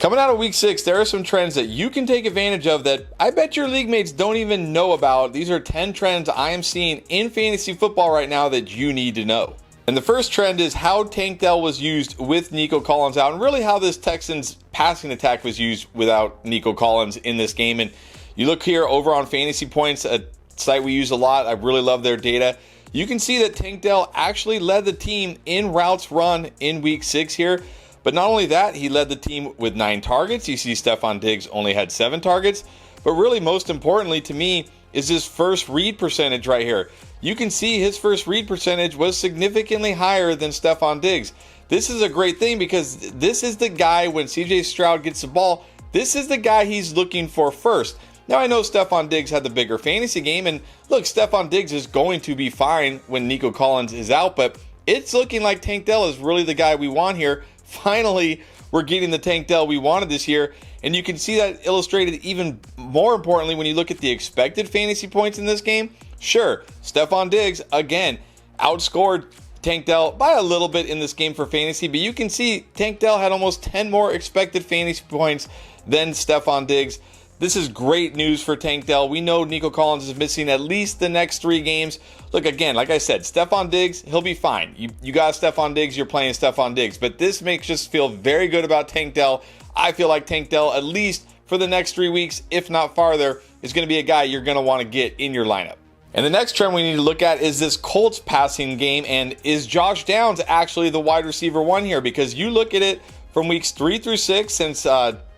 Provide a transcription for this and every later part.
Coming out of week 6, there are some trends that you can take advantage of that I bet your league mates don't even know about. These are 10 trends I am seeing in fantasy football right now that you need to know. And the first trend is how Tank Dell was used with Nico Collins out, and really how this Texans passing attack was used without Nico Collins in this game. And you look here over on Fantasy Points, a site we use a lot. I really love their data. You can see that Tank Dell actually led the team in routes run in week 6 here. But not only that, he led the team with 9 targets. You see Stephon Diggs only had 7 targets. But really, most importantly to me, is his first read percentage right here. You can see his first read percentage was significantly higher than Stephon Diggs. This is a great thing because this is the guy, when CJ Stroud gets the ball, this is the guy he's looking for first. Now, I know Stephon Diggs had the bigger fantasy game, and look, Stephon Diggs is going to be fine when Nico Collins is out, but it's looking like Tank Dell is really the guy we want here. Finally, we're getting the Tank Dell we wanted this year, and you can see that illustrated even more importantly when you look at the expected fantasy points in this game. Sure, Stephon Diggs, again, outscored Tank Dell by a little bit in this game for fantasy, but you can see Tank Dell had almost 10 more expected fantasy points than Stephon Diggs. This is great news for Tank Dell. We know Nico Collins is missing at least the next 3 games. Look, again, like I said, Stephon Diggs, he'll be fine. You got Stephon Diggs, you're playing Stephon Diggs. But this makes us feel very good about Tank Dell. I feel like Tank Dell, at least for the next 3 weeks, if not farther, is going to be a guy you're going to want to get in your lineup. And the next trend we need to look at is this Colts passing game. And is Josh Downs actually the wide receiver 1 here? Because you look at it from weeks 3 through 6, since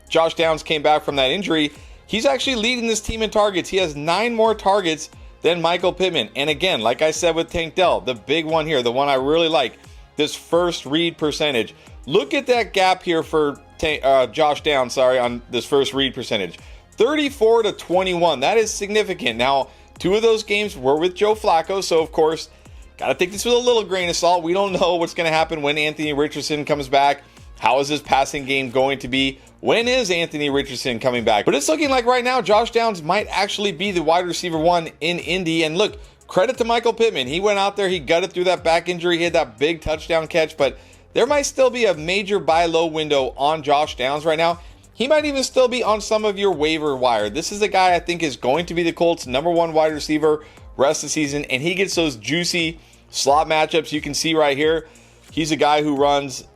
Josh Downs came back from that injury, he's actually leading this team in targets. He has 9 more targets than Michael Pittman. And again, like I said with Tank Dell, the big one here, the one I really like, this first read percentage. Look at that gap here for Josh Downs, on this first read percentage. 34 to 21. That is significant. Now, 2 of those games were with Joe Flacco, so of course, got to take this with a little grain of salt. We don't know what's going to happen when Anthony Richardson comes back. How is his passing game going to be? When is Anthony Richardson coming back? But it's looking like right now Josh Downs might actually be the wide receiver 1 in Indy. And look, credit to Michael Pittman. He went out there, he gutted through that back injury, he had that big touchdown catch, but there might still be a major buy low window on Josh Downs right now. He might even still be on some of your waiver wire. This is a guy I think is going to be the Colts' #1 wide receiver rest of the season, and he gets those juicy slot matchups. You can see right here, he's a guy who runs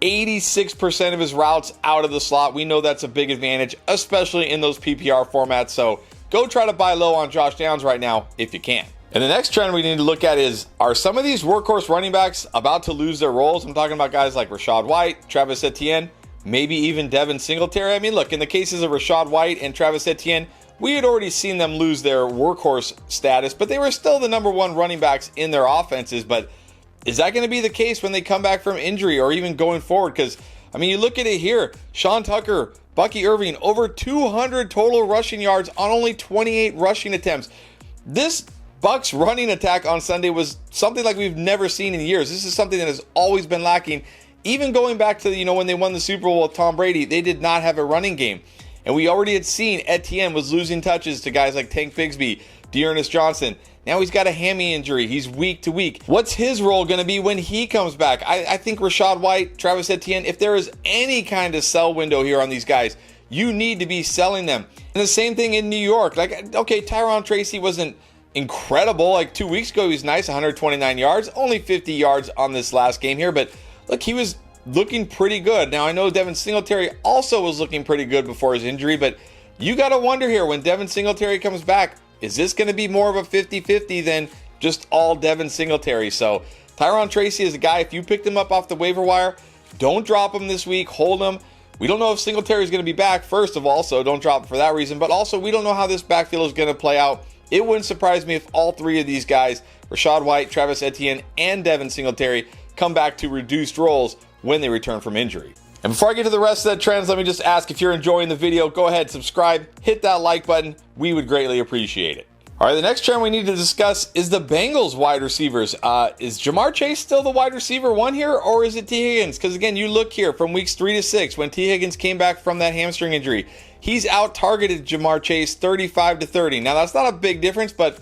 86% of his routes out of the slot. We know that's a big advantage, especially in those PPR formats. So go try to buy low on Josh Downs right now if you can. And the next trend we need to look at is, are some of these workhorse running backs about to lose their roles? I'm talking about guys like Rachaad White, Travis Etienne, maybe even Devin Singletary. I mean, look, in the cases of Rachaad White and Travis Etienne, we had already seen them lose their workhorse status, but they were still the #1 running backs in their offenses. But is that going to be the case when they come back from injury or even going forward? Because, I mean, you look at it here. Sean Tucker, Bucky Irving, over 200 total rushing yards on only 28 rushing attempts. This Bucks running attack on Sunday was something like we've never seen in years. This is something that has always been lacking. Even going back to, when they won the Super Bowl with Tom Brady, they did not have a running game. And we already had seen Etienne was losing touches to guys like Tank Bigsby, Dearness Johnson. Now he's got a hammy injury. He's week to week. What's his role going to be when he comes back? I think Rachaad White, Travis Etienne, if there is any kind of sell window here on these guys, you need to be selling them. And the same thing in New York. Like, okay, Tyron Tracy wasn't incredible. Like 2 weeks ago, he was nice, 129 yards, only 50 yards on this last game here. But look, he was looking pretty good. Now, I know Devin Singletary also was looking pretty good before his injury, but you got to wonder here, when Devin Singletary comes back, is this going to be more of a 50-50 than just all Devin Singletary? So Tyron Tracy is a guy, if you picked him up off the waiver wire, don't drop him this week, hold him. We don't know if Singletary is going to be back, first of all, so don't drop him for that reason. But also, we don't know how this backfield is going to play out. It wouldn't surprise me if all 3 of these guys, Rachaad White, Travis Etienne, and Devin Singletary, come back to reduced roles when they return from injury. And before I get to the rest of the trends, let me just ask, if you're enjoying the video, go ahead, subscribe, hit that like button. We would greatly appreciate it. All right, the next trend we need to discuss is the Bengals wide receivers. Is Ja'Marr Chase still the wide receiver 1 here, or is it Tee Higgins? Because again, you look here from weeks 3 to 6, when Tee Higgins came back from that hamstring injury, he's out-targeted Ja'Marr Chase 35 to 30. Now, that's not a big difference, but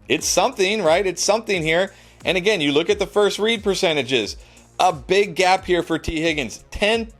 it's something, right? It's something here. And again, you look at the first read percentages. A big gap here for Tee Higgins. 10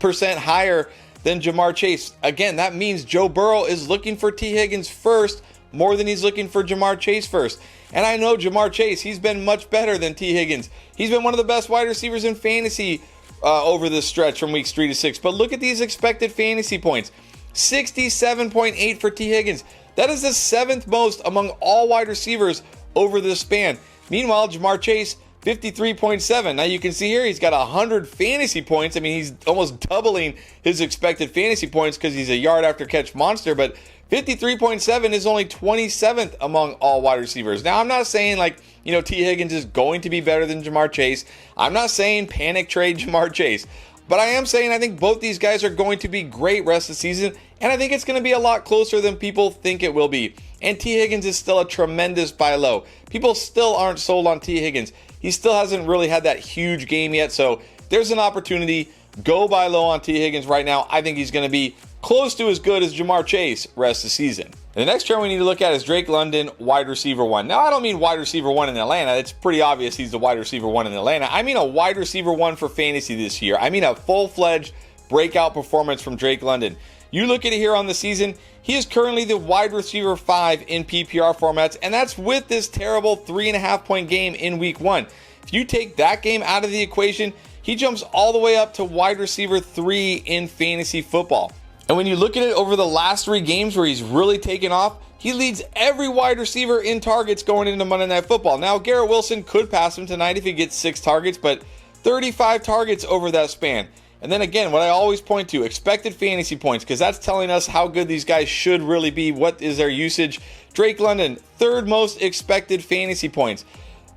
8% higher than Jamar Chase. Again, that means Joe Burrow is looking for Tee Higgins first more than he's looking for Jamar Chase first. And I know Jamar Chase, he's been much better than Tee Higgins. He's been one of the best wide receivers in fantasy over this stretch from weeks 3 to 6. But look at these expected fantasy points. 67.8 for Tee Higgins. That is the 7th most among all wide receivers over this span. Meanwhile, Jamar Chase, 53.7. Now you can see here he's got 100 fantasy points. I mean, he's almost doubling his expected fantasy points because he's a yard after catch monster, but 53.7 is only 27th among all wide receivers. Now, I'm not saying Tee Higgins is going to be better than Jamar Chase. I'm not saying panic trade Jamar Chase. But I am saying I think both these guys are going to be great rest of the season, and I think it's going to be a lot closer than people think it will be. And Tee Higgins is still a tremendous buy low. People still aren't sold on Tee Higgins. He still hasn't really had that huge game yet, so there's an opportunity. Go buy low on Tee Higgins right now. I think he's going to be close to as good as Jamar Chase rest of the season. And the next trend we need to look at is Drake London, wide receiver 1. Now, I don't mean wide receiver 1 in Atlanta. It's pretty obvious he's the wide receiver 1 in Atlanta. I mean a wide receiver 1 for fantasy this year. I mean a full-fledged breakout performance from Drake London. You look at it here on the season, he is currently the wide receiver 5 in PPR formats, and that's with this terrible 3.5-point game in week 1. If you take that game out of the equation, he jumps all the way up to wide receiver 3 in fantasy football. And when you look at it over the last 3 games where he's really taken off, he leads every wide receiver in targets going into Monday Night Football. Now, Garrett Wilson could pass him tonight if he gets 6 targets, but 35 targets over that span. And then again, what I always point to, expected fantasy points, because that's telling us how good these guys should really be. What is their usage? Drake London, 3rd most expected fantasy points.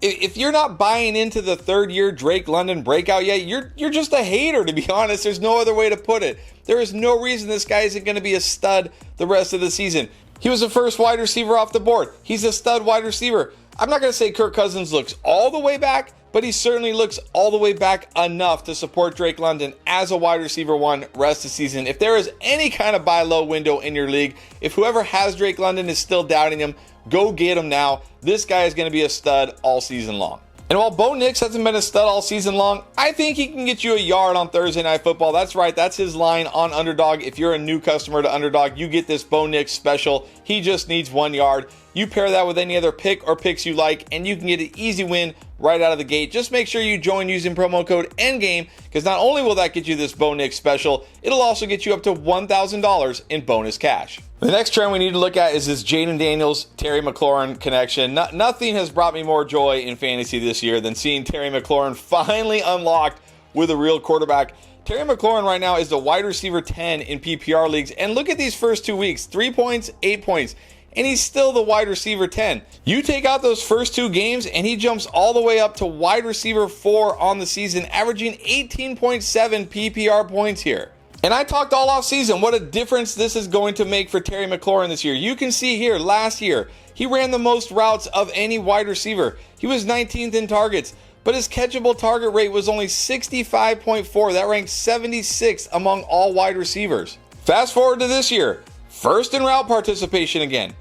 If you're not buying into the 3rd-year Drake London breakout yet, you're just a hater, to be honest. There's no other way to put it. There is no reason this guy isn't going to be a stud the rest of the season. He was the first wide receiver off the board. He's a stud wide receiver. I'm not going to say Kirk Cousins looks all the way back, but he certainly looks all the way back enough to support Drake London as a wide receiver 1 rest of the season. If there is any kind of buy low window in your league, if whoever has Drake London is still doubting him, go get him now. This guy is going to be a stud all season long. And while Bo Nix hasn't been a stud all season long, I think he can get you a yard on Thursday Night Football. That's right, that's his line on Underdog. If you're a new customer to Underdog, you get this Bo Nix special. He just needs 1 yard. You pair that with any other pick or picks you like, and you can get an easy win right out of the gate. Just make sure you join using promo code ENDGAME, because not only will that get you this Bo Nix special, it'll also get you up to $1,000 in bonus cash. The next trend we need to look at is this Jayden Daniels, Terry McLaurin connection. Nothing has brought me more joy in fantasy this year than seeing Terry McLaurin finally unlocked with a real quarterback. Terry McLaurin right now is the wide receiver 10 in PPR leagues, and look at these first 2 weeks, 3 points, 8 points. And he's still the wide receiver 10. You take out those first 2 games, and he jumps all the way up to wide receiver 4 on the season, averaging 18.7 PPR points here. And I talked all off season what a difference this is going to make for Terry McLaurin this year. You can see here, last year, he ran the most routes of any wide receiver. He was 19th in targets, but his catchable target rate was only 65.4. That ranks 76th among all wide receivers. Fast forward to this year, first in route participation again.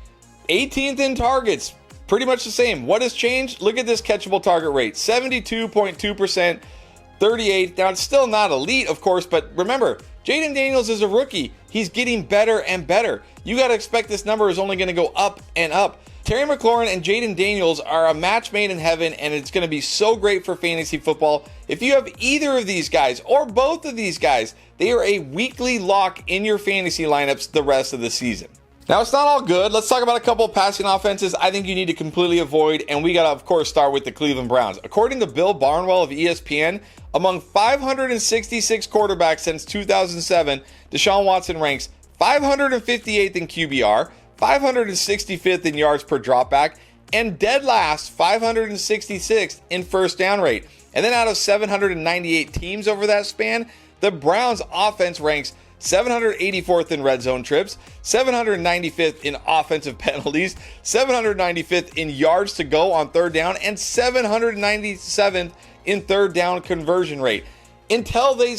18th in targets, pretty much the same. What has changed? Look at this catchable target rate, 72.2%, 38th. Now, it's still not elite, of course, but remember, Jayden Daniels is a rookie. He's getting better and better. You got to expect this number is only going to go up and up. Terry McLaurin and Jayden Daniels are a match made in heaven, and it's going to be so great for fantasy football. If you have either of these guys or both of these guys, they are a weekly lock in your fantasy lineups the rest of the season. Now, it's not all good. Let's talk about a couple of passing offenses I think you need to completely avoid, and we got to, of course, start with the Cleveland Browns. According to Bill Barnwell of ESPN, among 566 quarterbacks since 2007, Deshaun Watson ranks 558th in QBR, 565th in yards per dropback, and dead last, 566th in first down rate. And then out of 798 teams over that span, the Browns offense ranks 784th in red zone trips, 795th in offensive penalties, 795th in yards to go on third down, and 797th in third down conversion rate. Until they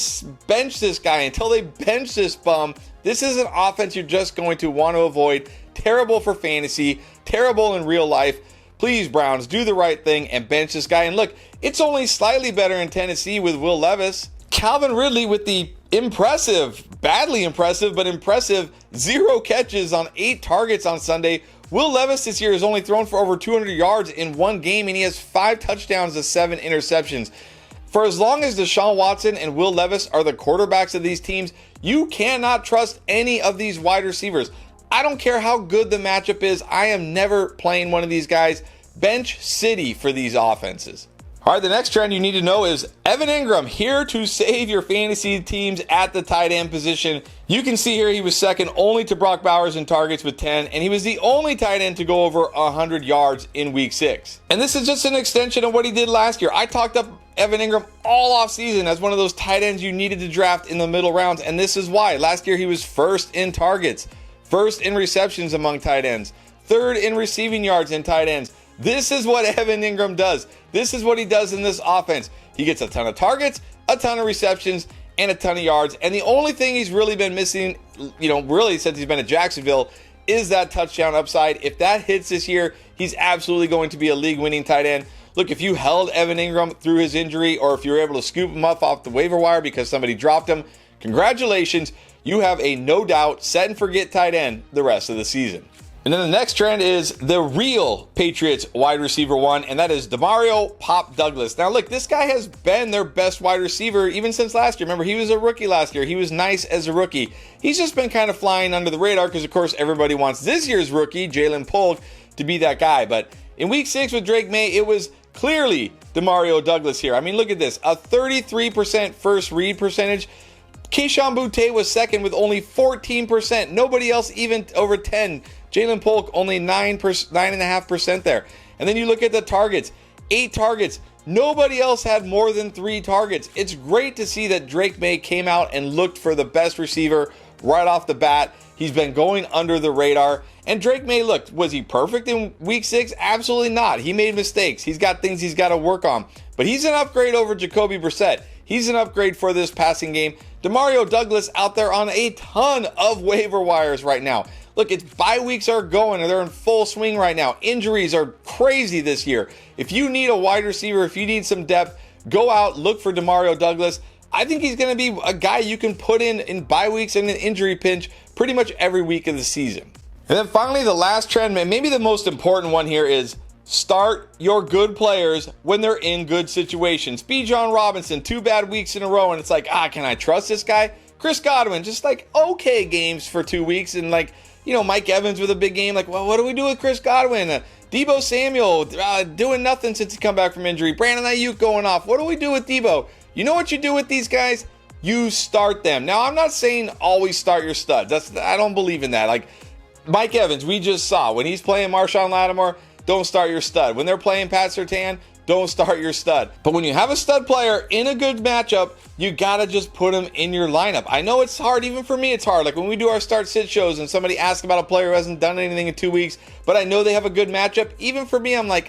bench this guy, until they bench this bum, this is an offense you're just going to want to avoid. Terrible for fantasy, terrible in real life. Please, Browns, do the right thing and bench this guy. And look, it's only slightly better in Tennessee with Will Levis. Calvin Ridley with the impressive, badly impressive, but impressive 0 catches on 8 targets on Sunday. Will Levis this year has only thrown for over 200 yards in one game, and he has 5 touchdowns to 7 interceptions. For as long as Deshaun Watson and Will Levis are the quarterbacks of these teams, you cannot trust any of these wide receivers. I don't care how good the matchup is. I am never playing one of these guys. Bench city for these offenses. All right, the next trend you need to know is Evan Engram here to save your fantasy teams at the tight end position. You can see here he was second only to Brock Bowers in targets with 10, and he was the only tight end to go over 100 yards in week 6. And this is just an extension of what he did last year. I talked up Evan Engram all offseason as one of those tight ends you needed to draft in the middle rounds, and this is why. Last year he was first in targets, first in receptions among tight ends, third in receiving yards in tight ends. This is what Evan Engram does. This is what he does in this offense. He gets a ton of targets, a ton of receptions, and a ton of yards. And the only thing he's really been missing, really since he's been at Jacksonville, is that touchdown upside. If that hits this year, he's absolutely going to be a league-winning tight end. Look, if you held Evan Engram through his injury, or if you were able to scoop him up off the waiver wire because somebody dropped him, congratulations. You have a no doubt set and forget tight end the rest of the season. And then the next trend is the real Patriots wide receiver 1, and that is Demario Pop Douglas. Now, look, this guy has been their best wide receiver even since last year. Remember, he was a rookie last year. He was nice as a rookie. He's just been kind of flying under the radar because, of course, everybody wants this year's rookie, Jayden Polk, to be that guy. But in week 6 with Drake May, it was clearly Demario Douglas here. I mean, look at this. A 33% first read percentage. Keyshawn Boutte was second with only 14%. Nobody else even over 10. Jayden Polk only 9.5% there. And then you look at the targets, 8 targets. Nobody else had more than 3 targets. It's great to see that Drake May came out and looked for the best receiver right off the bat. He's been going under the radar. And Drake May, look, was he perfect in week 6? Absolutely not. He made mistakes. He's got things he's got to work on. But he's an upgrade over Jacoby Brissett. He's an upgrade for this passing game. Demario Douglas out there on a ton of waiver wires right now. Look, it's bye weeks are going, and they're in full swing right now. Injuries are crazy this year. If you need a wide receiver, if you need some depth, go out, look for Demario Douglas. I think he's going to be a guy you can put in bye weeks and an injury pinch pretty much every week of the season. And then finally, the last trend, and maybe the most important one here, is start your good players when they're in good situations. Bijan Robinson, 2 bad weeks in a row, and it's like, can I trust this guy? Chris Godwin, just like okay games for 2 weeks, and like, Mike Evans with a big game. Like, well, what do we do with Chris Godwin? Deebo Samuel doing nothing since he come back from injury. Brandon Ayuk going off. What do we do with Deebo? You know what you do with these guys? You start them. Now, I'm not saying always start your studs. I don't believe in that. Like Mike Evans, we just saw when he's playing Marshawn Lattimore, don't start your stud. When they're playing Pat Surtain, don't start your stud. But when you have a stud player in a good matchup, you gotta just put him in your lineup. I know it's hard, even for me it's hard. Like when we do our start sit shows and somebody asks about a player who hasn't done anything in 2 weeks, but I know they have a good matchup, even for me I'm like,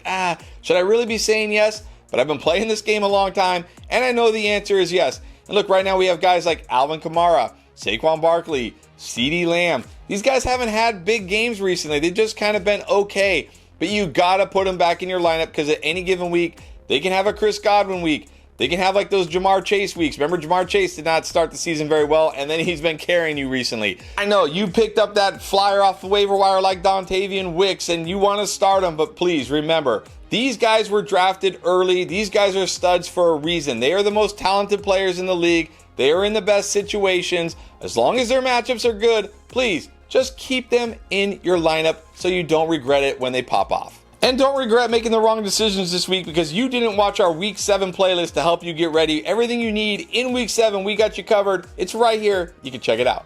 should I really be saying yes? But I've been playing this game a long time, and I know the answer is yes. And look, right now we have guys like Alvin Kamara, Saquon Barkley, CeeDee Lamb. These guys haven't had big games recently. They've just kind of been okay. But you got to put them back in your lineup because at any given week, they can have a Chris Godwin week. They can have like those Jamar Chase weeks. Remember, Jamar Chase did not start the season very well, and then he's been carrying you recently. I know you picked up that flyer off the waiver wire like Dontavian Wicks, and you want to start him, but please remember, these guys were drafted early. These guys are studs for a reason. They are the most talented players in the league. They are in the best situations. As long as their matchups are good, please just keep them in your lineup so you don't regret it when they pop off. And don't regret making the wrong decisions this week because you didn't watch our Week 7 playlist to help you get ready. Everything you need in Week 7, we got you covered. It's right here. You can check it out.